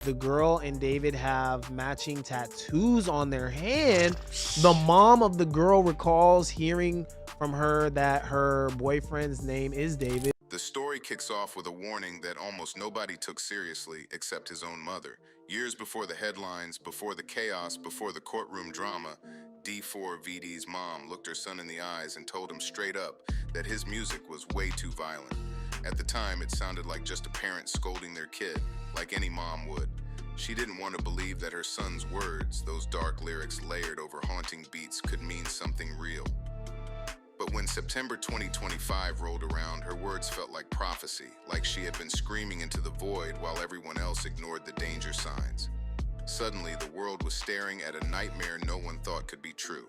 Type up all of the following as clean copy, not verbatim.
The girl and David have matching tattoos on their hand. The mom of the girl recalls hearing from her that her boyfriend's name is David. The story kicks off with a warning that almost nobody took seriously except his own mother. Years before the headlines, before the chaos, before the courtroom drama, D4VD's mom looked her son in the eyes and told him straight up that his music was way too violent. At the time, it sounded like just a parent scolding their kid, like any mom would. She didn't want to believe that her son's words, those dark lyrics layered over haunting beats, could mean something real. But when September 2025 rolled around, her words felt like prophecy, like she had been screaming into the void while everyone else ignored the danger signs. Suddenly, the world was staring at a nightmare no one thought could be true.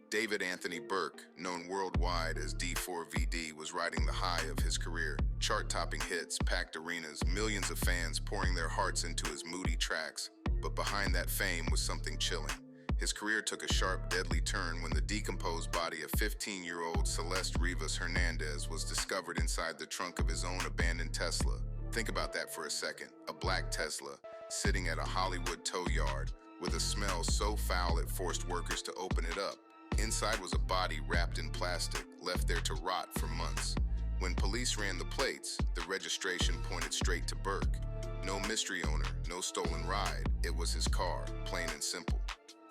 David Anthony Burke, known worldwide as D4VD, was riding the high of his career. Chart-topping hits, packed arenas, millions of fans pouring their hearts into his moody tracks. But behind that fame was something chilling. His career took a sharp, deadly turn when the decomposed body of 15-year-old Celeste Rivas Hernandez was discovered inside the trunk of his own abandoned Tesla. Think about that for a second. A black Tesla, sitting at a Hollywood tow yard, with a smell so foul it forced workers to open it up. Inside was a body wrapped in plastic, left there to rot for months. When police ran the plates, the registration pointed straight to Burke. No mystery owner, no stolen ride. It was his car, plain and simple.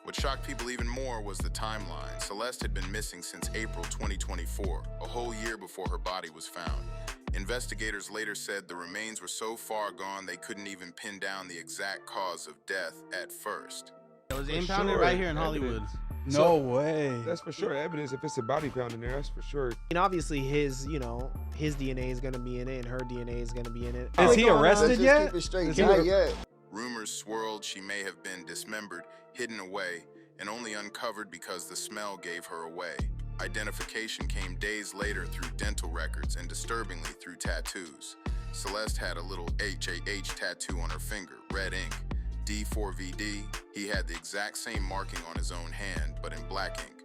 What shocked people even more was the timeline. Celeste had been missing since April 2024, a whole year before her body was found. Investigators later said the remains were so far gone they couldn't even pin down the exact cause of death at first. It was impounded right here in Hollywood. No way. That's for sure evidence. If it's a body pound in there, that's for sure. And obviously his DNA is gonna be in it and her DNA is gonna be in it. Is he arrested yet? Keep it straight. Not yet. Rumors swirled she may have been dismembered, hidden away, and only uncovered because the smell gave her away. Identification came days later through dental records and disturbingly through tattoos. Celeste had a little HAH tattoo on her finger, red ink. D4VD, he had the exact same marking on his own hand, but in black ink.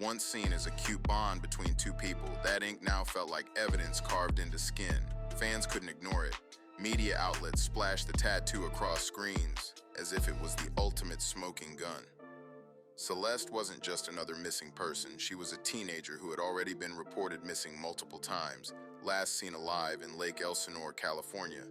Once seen as a cute bond between two people, that ink now felt like evidence carved into skin. Fans couldn't ignore it. Media outlets splashed the tattoo across screens as if it was the ultimate smoking gun. Celeste wasn't just another missing person. She was a teenager who had already been reported missing multiple times, last seen alive in Lake Elsinore, California.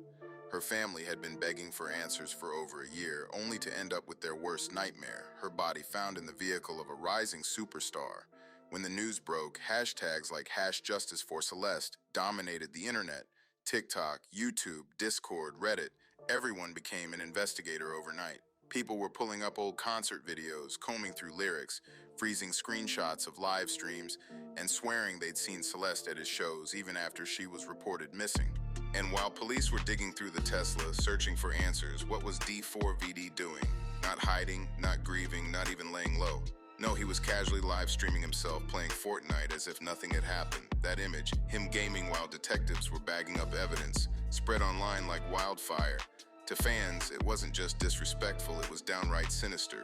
Her family had been begging for answers for over a year, only to end up with their worst nightmare, her body found in the vehicle of a rising superstar. When the news broke, hashtags like #JusticeForCeleste dominated the internet. TikTok, YouTube, Discord, Reddit, everyone became an investigator overnight. People were pulling up old concert videos, combing through lyrics, freezing screenshots of live streams, and swearing they'd seen Celeste at his shows even after she was reported missing. And while police were digging through the Tesla, searching for answers, what was D4VD doing? Not hiding, not grieving, not even laying low. No, he was casually live streaming himself playing Fortnite as if nothing had happened. That image, him gaming while detectives were bagging up evidence, spread online like wildfire. To fans, it wasn't just disrespectful, it was downright sinister.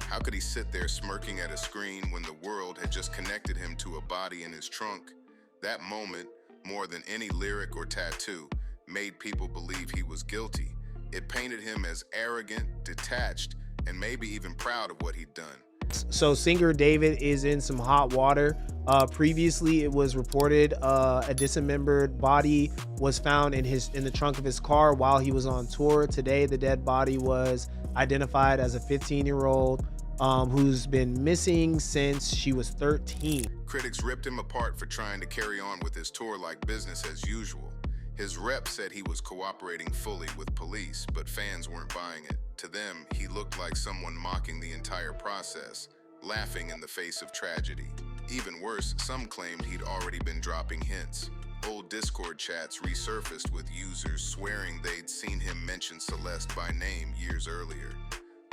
How could he sit there smirking at a screen when the world had just connected him to a body in his trunk? That moment, more than any lyric or tattoo, made people believe he was guilty. It painted him as arrogant, detached, and maybe even proud of what he'd done. So singer David is in some hot water. Previously, it was reported a dismembered body was found in the trunk of his car while he was on tour. Today, the dead body was identified as a 15-year-old who's been missing since she was 13. Critics ripped him apart for trying to carry on with his tour like business as usual. His rep said he was cooperating fully with police, but fans weren't buying it. To them, he looked like someone mocking the entire process, laughing in the face of tragedy. Even worse, some claimed he'd already been dropping hints. Old Discord chats resurfaced with users swearing they'd seen him mention Celeste by name years earlier.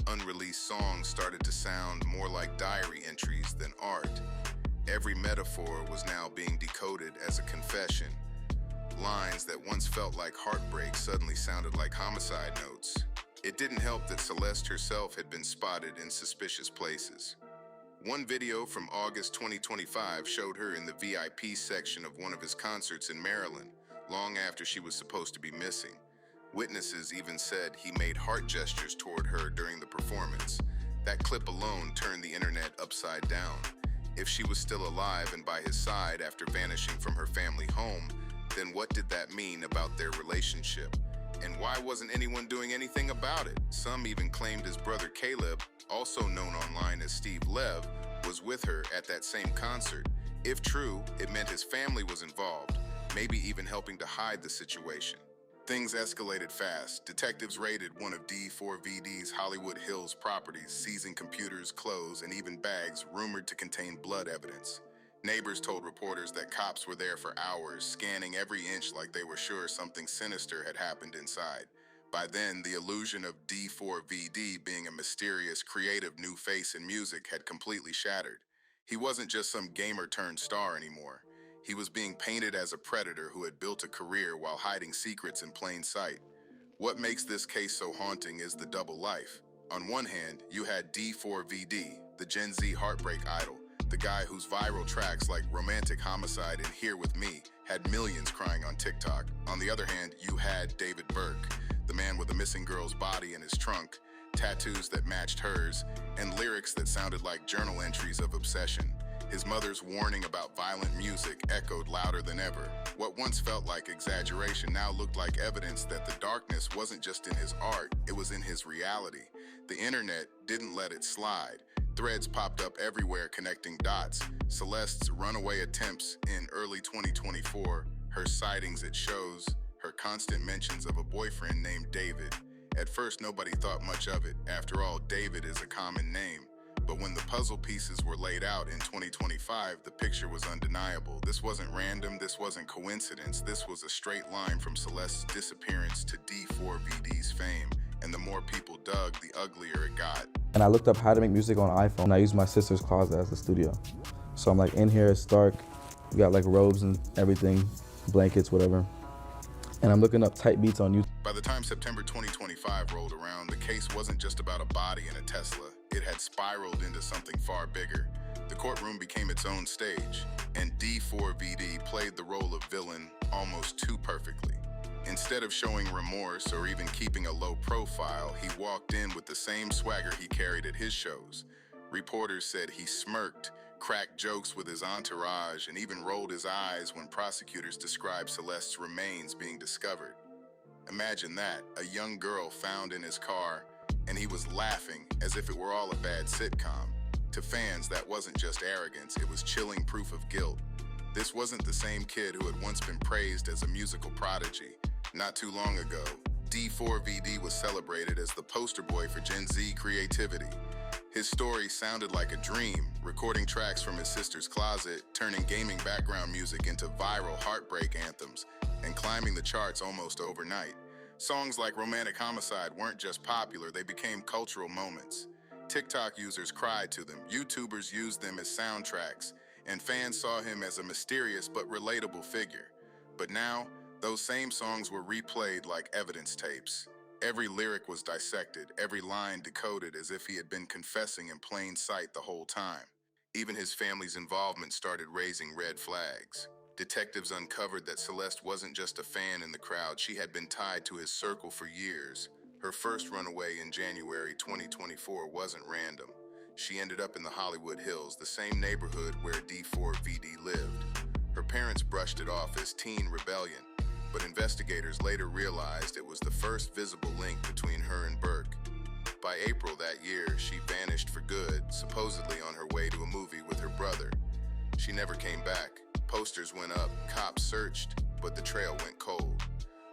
Unreleased songs started to sound more like diary entries than art. Every metaphor was now being decoded as a confession. Lines that once felt like heartbreak suddenly sounded like homicide notes. It didn't help that Celeste herself had been spotted in suspicious places. One video from August 2025 showed her in the VIP section of one of his concerts in Maryland, long after she was supposed to be missing. Witnesses even said he made heart gestures toward her during the performance. That clip alone turned the internet upside down. If she was still alive and by his side after vanishing from her family home, then what did that mean about their relationship? And why wasn't anyone doing anything about it? Some even claimed his brother Caleb, also known online as Steve Lev, was with her at that same concert. If true, it meant his family was involved, maybe even helping to hide the situation. Things escalated fast. Detectives raided one of D4VD's Hollywood Hills properties, seizing computers, clothes, and even bags rumored to contain blood evidence. Neighbors told reporters that cops were there for hours, scanning every inch like they were sure something sinister had happened inside. By then, the illusion of D4VD being a mysterious, creative new face in music had completely shattered. He wasn't just some gamer-turned-star anymore. He was being painted as a predator who had built a career while hiding secrets in plain sight. What makes this case so haunting is the double life. On one hand, you had D4VD, the Gen Z heartbreak idol, the guy whose viral tracks like Romantic Homicide and Here With Me had millions crying on TikTok. On the other hand, you had David Burke, the man with a missing girl's body in his trunk, tattoos that matched hers, and lyrics that sounded like journal entries of obsession. His mother's warning about violent music echoed louder than ever. What once felt like exaggeration now looked like evidence that the darkness wasn't just in his art, it was in his reality. The internet didn't let it slide. Threads popped up everywhere connecting dots. Celeste's runaway attempts in early 2024, her sightings at shows, her constant mentions of a boyfriend named David. At first, nobody thought much of it. After all, David is a common name. But when the puzzle pieces were laid out in 2025, the picture was undeniable. This wasn't random, this wasn't coincidence. This was a straight line from Celeste's disappearance to D4VD's fame. And the more people dug, the uglier it got. And I looked up how to make music on iPhone. I used my sister's closet as the studio. So I'm like in here, it's dark. We got like robes and everything, blankets, whatever. And I'm looking up type beats on YouTube. By the time September 2025 rolled around, the case wasn't just about a body in a Tesla. It had spiraled into something far bigger. The courtroom became its own stage, and D4VD played the role of villain almost too perfectly. Instead of showing remorse or even keeping a low profile, he walked in with the same swagger he carried at his shows. Reporters said he smirked, cracked jokes with his entourage, and even rolled his eyes when prosecutors described Celeste's remains being discovered. Imagine that, a young girl found in his car, and he was laughing as if it were all a bad sitcom. To fans, that wasn't just arrogance, it was chilling proof of guilt. This wasn't the same kid who had once been praised as a musical prodigy. Not too long ago, D4VD was celebrated as the poster boy for Gen Z creativity. His story sounded like a dream, recording tracks from his sister's closet, turning gaming background music into viral heartbreak anthems, and climbing the charts almost overnight. Songs like Romantic Homicide weren't just popular, they became cultural moments. TikTok users cried to them, YouTubers used them as soundtracks, and fans saw him as a mysterious but relatable figure. But now, those same songs were replayed like evidence tapes. Every lyric was dissected, every line decoded as if he had been confessing in plain sight the whole time. Even his family's involvement started raising red flags. Detectives uncovered that Celeste wasn't just a fan in the crowd, she had been tied to his circle for years. Her first runaway in January 2024 wasn't random. She ended up in the Hollywood Hills, the same neighborhood where D4VD lived. Her parents brushed it off as teen rebellion, but investigators later realized it was the first visible link between her and Burke. By April that year, she vanished for good, supposedly on her way to a movie with her brother. She never came back. Posters went up, cops searched, but the trail went cold.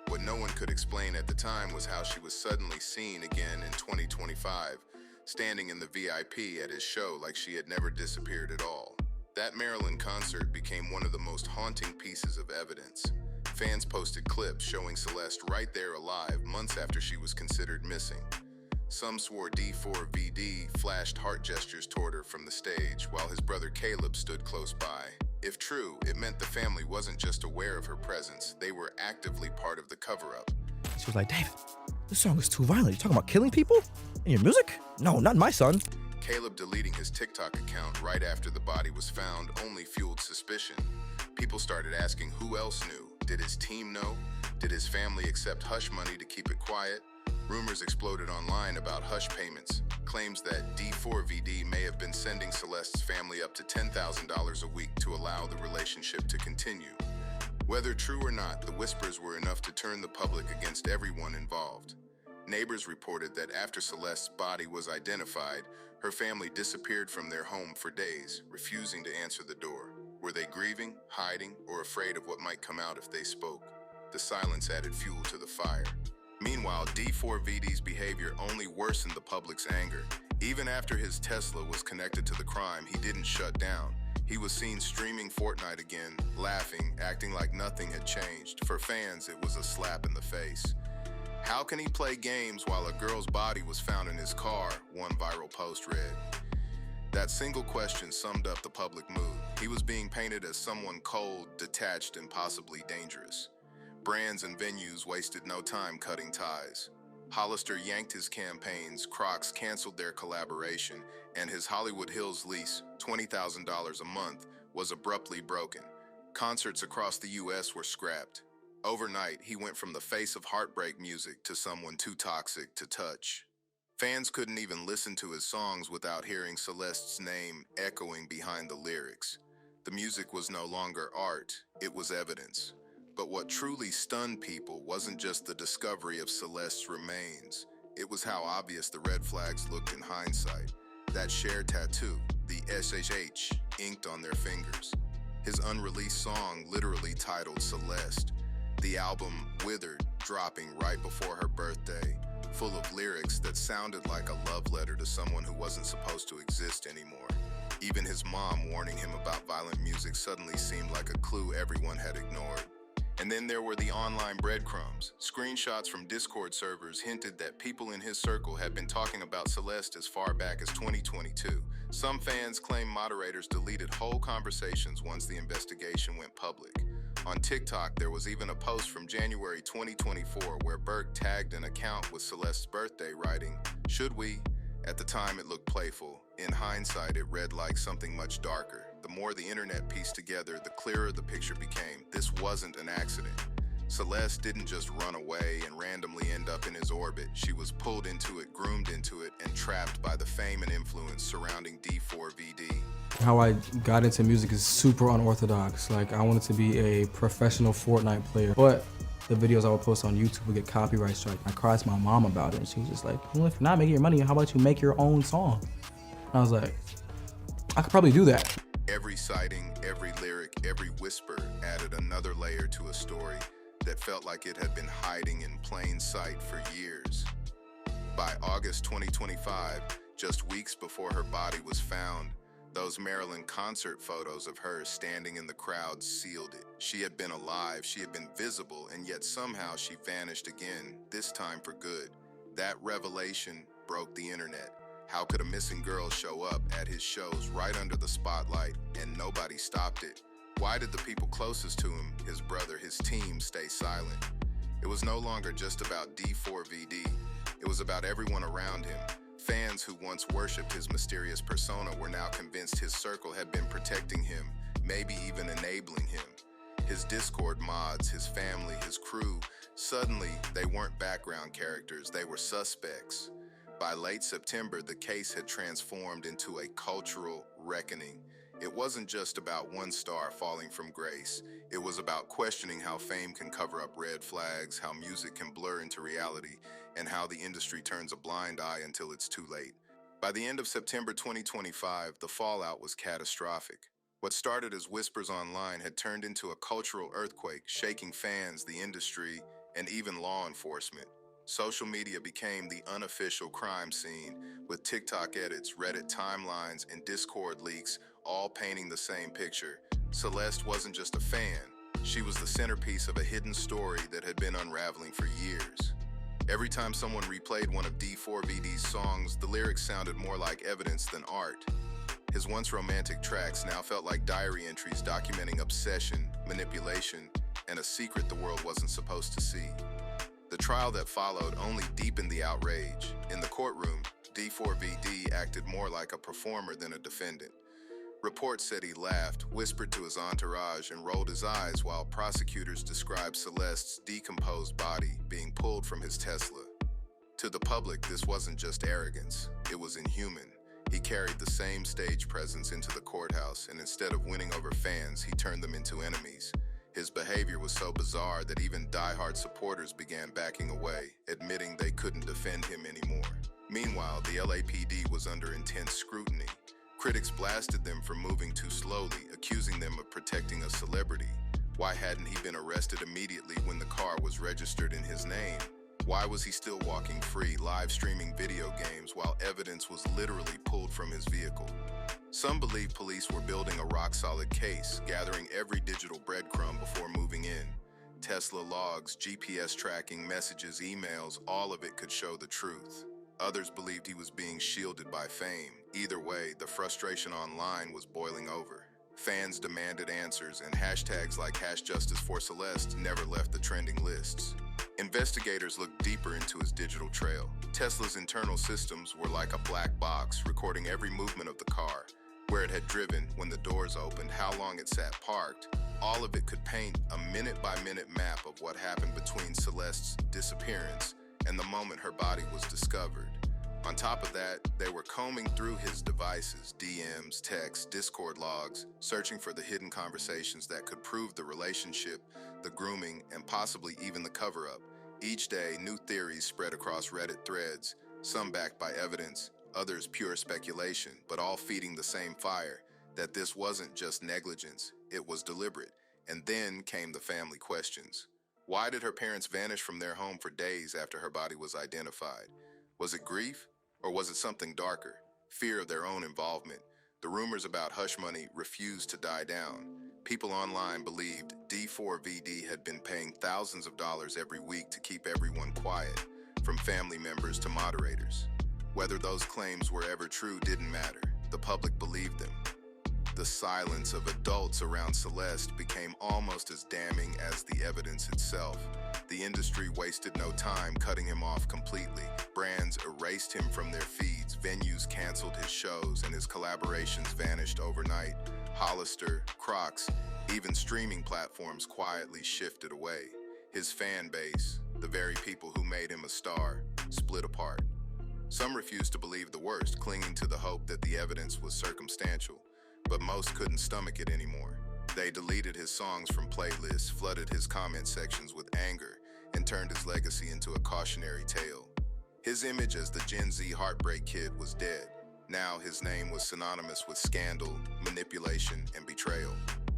What no one could explain at the time was how she was suddenly seen again in 2025, standing in the VIP at his show like she had never disappeared at all. That Maryland concert became one of the most haunting pieces of evidence. Fans posted clips showing Celeste right there alive months after she was considered missing. Some swore D4VD flashed heart gestures toward her from the stage, while his brother Caleb stood close by. If true, it meant the family wasn't just aware of her presence, they were actively part of the cover-up. She was like, David, this song is too violent. You talking about killing people in your music? No, not my son. Caleb deleting his TikTok account right after the body was found only fueled suspicion. People started asking who else knew. Did his team know? Did his family accept hush money to keep it quiet? Rumors exploded online about hush payments, claims that D4VD may have been sending Celeste's family up to $10,000 a week to allow the relationship to continue. Whether true or not, the whispers were enough to turn the public against everyone involved. Neighbors reported that after Celeste's body was identified, her family disappeared from their home for days, refusing to answer the door. Were they grieving, hiding, or afraid of what might come out if they spoke? The silence added fuel to the fire. Meanwhile, D4VD's behavior only worsened the public's anger. Even after his Tesla was connected to the crime, he didn't shut down. He was seen streaming Fortnite again, laughing, acting like nothing had changed. For fans, it was a slap in the face. How can he play games while a girl's body was found in his car? One viral post read. That single question summed up the public mood. He was being painted as someone cold, detached, and possibly dangerous. Brands and venues wasted no time cutting ties. Hollister yanked his campaigns, Crocs canceled their collaboration, and his Hollywood Hills lease, $20,000 a month, was abruptly broken. Concerts across the U.S. were scrapped. Overnight, he went from the face of heartbreak music to someone too toxic to touch. Fans couldn't even listen to his songs without hearing Celeste's name echoing behind the lyrics. The music was no longer art, it was evidence. But what truly stunned people wasn't just the discovery of Celeste's remains. It was how obvious the red flags looked in hindsight. That shared tattoo, the SHH, inked on their fingers. His unreleased song literally titled Celeste. The album Withered, dropping right before her birthday, full of lyrics that sounded like a love letter to someone who wasn't supposed to exist anymore. Even his mom warning him about violent music suddenly seemed like a clue everyone had ignored. And then there were the online breadcrumbs. Screenshots from Discord servers hinted that people in his circle had been talking about Celeste as far back as 2022. Some fans claim moderators deleted whole conversations once the investigation went public. On TikTok, there was even a post from January 2024 where Burke tagged an account with Celeste's birthday, writing, "Should we?" At the time, it looked playful. In hindsight, it read like something much darker. The more the internet pieced together, the clearer the picture became. This wasn't an accident. Celeste didn't just run away and randomly end up in his orbit. She was pulled into it, groomed into it, and trapped by the fame and influence surrounding D4VD. How I got into music is super unorthodox. Like, I wanted to be a professional Fortnite player, but the videos I would post on YouTube would get copyright strike. I cried to my mom about it, and she was just like, well, if you're not making your money, how about you make your own song? And I was like, I could probably do that. Every sighting, every lyric, every whisper added another layer to a story that felt like it had been hiding in plain sight for years. By August 2025, just weeks before her body was found, those Maryland concert photos of her standing in the crowd sealed it. She had been alive, she had been visible, and yet somehow she vanished again, this time for good. That revelation broke the internet. How could a missing girl show up at his shows right under the spotlight and nobody stopped it? Why did the people closest to him, his brother, his team, stay silent? It was no longer just about D4VD. It was about everyone around him. Fans who once worshipped his mysterious persona were now convinced his circle had been protecting him, maybe even enabling him. His Discord mods, his family, his crew, suddenly they weren't background characters, they were suspects. By late September, the case had transformed into a cultural reckoning. It wasn't just about one star falling from grace. It was about questioning how fame can cover up red flags, how music can blur into reality, and how the industry turns a blind eye until it's too late. By the end of September 2025, the fallout was catastrophic. What started as whispers online had turned into a cultural earthquake, shaking fans, the industry, and even law enforcement. Social media became the unofficial crime scene, with TikTok edits, Reddit timelines, and Discord leaks all painting the same picture. Celeste wasn't just a fan, she was the centerpiece of a hidden story that had been unraveling for years. Every time someone replayed one of D4VD's songs, the lyrics sounded more like evidence than art. His once romantic tracks now felt like diary entries documenting obsession, manipulation, and a secret the world wasn't supposed to see. The trial that followed only deepened the outrage. In the courtroom, D4VD acted more like a performer than a defendant. Reports said he laughed, whispered to his entourage, and rolled his eyes while prosecutors described Celeste's decomposed body being pulled from his Tesla. To the public, this wasn't just arrogance, it was inhuman. He carried the same stage presence into the courthouse, and instead of winning over fans, he turned them into enemies. His behavior was so bizarre that even diehard supporters began backing away, admitting they couldn't defend him anymore. Meanwhile, the LAPD was under intense scrutiny. Critics blasted them for moving too slowly, accusing them of protecting a celebrity. Why hadn't he been arrested immediately when the car was registered in his name? Why was he still walking free, live streaming video games while evidence was literally pulled from his vehicle? Some believe police were building a rock-solid case, gathering every digital breadcrumb before moving in. Tesla logs, GPS tracking, messages, emails, all of it could show the truth. Others believed he was being shielded by fame. Either way, the frustration online was boiling over. Fans demanded answers, and hashtags like #JusticeForCeleste never left the trending lists. Investigators looked deeper into his digital trail. Tesla's internal systems were like a black box, recording every movement of the car, where it had driven, when the doors opened, how long it sat parked. All of it could paint a minute-by-minute map of what happened between Celeste's disappearance and the moment her body was discovered. On top of that, they were combing through his devices, DMs, texts, Discord logs, searching for the hidden conversations that could prove the relationship, the grooming, and possibly even the cover-up. Each day, new theories spread across Reddit threads, some backed by evidence, others pure speculation, but all feeding the same fire, that this wasn't just negligence, it was deliberate. And then came the family questions. Why did her parents vanish from their home for days after her body was identified? Was it grief, or was it something darker? Fear of their own involvement. The rumors about hush money refused to die down. People online believed D4VD had been paying thousands of dollars every week to keep everyone quiet, from family members to moderators. Whether those claims were ever true didn't matter. The public believed them. The silence of adults around Celeste became almost as damning as the evidence itself. The industry wasted no time cutting him off completely. Brands erased him from their feeds, venues canceled his shows, and his collaborations vanished overnight. Hollister, Crocs, even streaming platforms quietly shifted away. His fan base, the very people who made him a star, split apart. Some refused to believe the worst, clinging to the hope that the evidence was circumstantial, but most couldn't stomach it anymore. They deleted his songs from playlists, flooded his comment sections with anger, and turned his legacy into a cautionary tale. His image as the Gen Z heartbreak kid was dead. Now his name was synonymous with scandal, manipulation, and betrayal.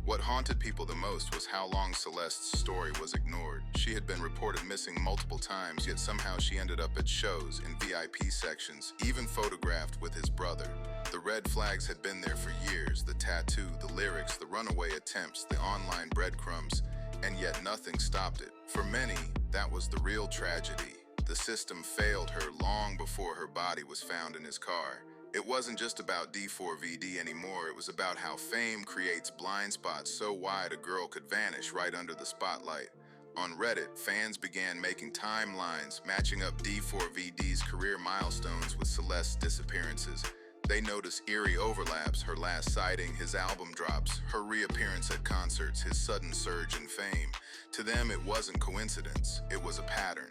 What haunted people the most was how long Celeste's story was ignored. She had been reported missing multiple times, yet somehow she ended up at shows, in VIP sections, even photographed with his brother. The red flags had been there for years, the tattoo, the lyrics, the runaway attempts, the online breadcrumbs, and yet nothing stopped it. For many, that was the real tragedy. The system failed her long before her body was found in his car. It wasn't just about D4VD anymore, it was about how fame creates blind spots so wide a girl could vanish right under the spotlight. On Reddit, fans began making timelines, matching up D4VD's career milestones with Celeste's disappearances. They noticed eerie overlaps: her last sighting, his album drops, her reappearance at concerts, his sudden surge in fame. To them, it wasn't coincidence, it was a pattern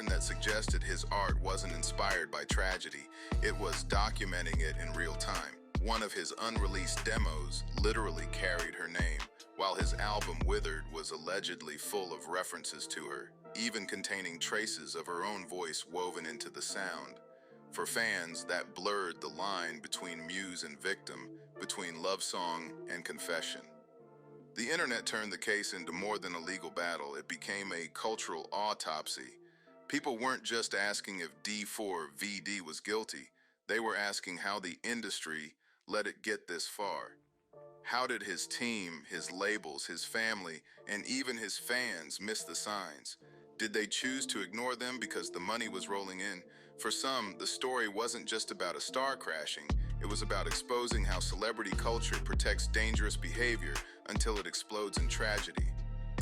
that suggested his art wasn't inspired by tragedy, it was documenting it in real time. One of his unreleased demos literally carried her name, while his album Withered was allegedly full of references to her, even containing traces of her own voice woven into the sound. For fans, that blurred the line between muse and victim, between love song and confession. The internet turned the case into more than a legal battle. It became a cultural autopsy. People weren't just asking if D4VD was guilty. They were asking how the industry let it get this far. How did his team, his labels, his family, and even his fans miss the signs? Did they choose to ignore them because the money was rolling in? For some, the story wasn't just about a star crashing. It was about exposing how celebrity culture protects dangerous behavior until it explodes in tragedy.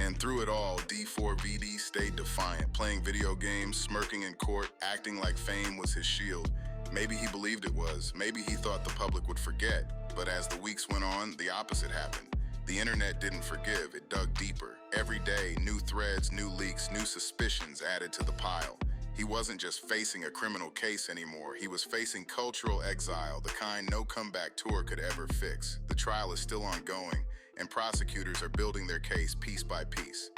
And through it all, D4VD stayed defiant, playing video games, smirking in court, acting like fame was his shield. Maybe he believed it was. Maybe he thought the public would forget. But as the weeks went on, the opposite happened. The internet didn't forgive, it dug deeper. Every day, new threads, new leaks, new suspicions added to the pile. He wasn't just facing a criminal case anymore, he was facing cultural exile, the kind no comeback tour could ever fix. The trial is still ongoing, and prosecutors are building their case piece by piece.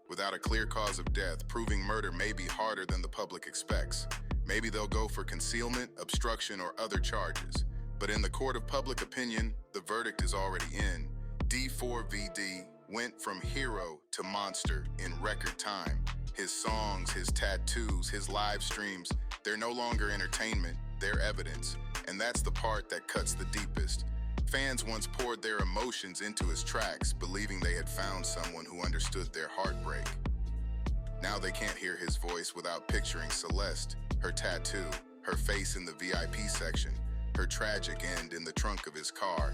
Without a clear cause of death, proving murder may be harder than the public expects. Maybe they'll go for concealment, obstruction, or other charges. But in the court of public opinion, the verdict is already in. D4VD went from hero to monster in record time. His songs, his tattoos, his live streams, they're no longer entertainment, they're evidence. And that's the part that cuts the deepest. Fans once poured their emotions into his tracks, believing they had found someone who understood their heartbreak. Now they can't hear his voice without picturing Celeste, her tattoo, her face in the VIP section, her tragic end in the trunk of his car.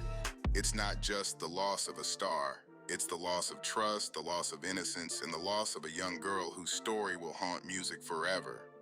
It's not just the loss of a star. It's the loss of trust, the loss of innocence, and the loss of a young girl whose story will haunt music forever.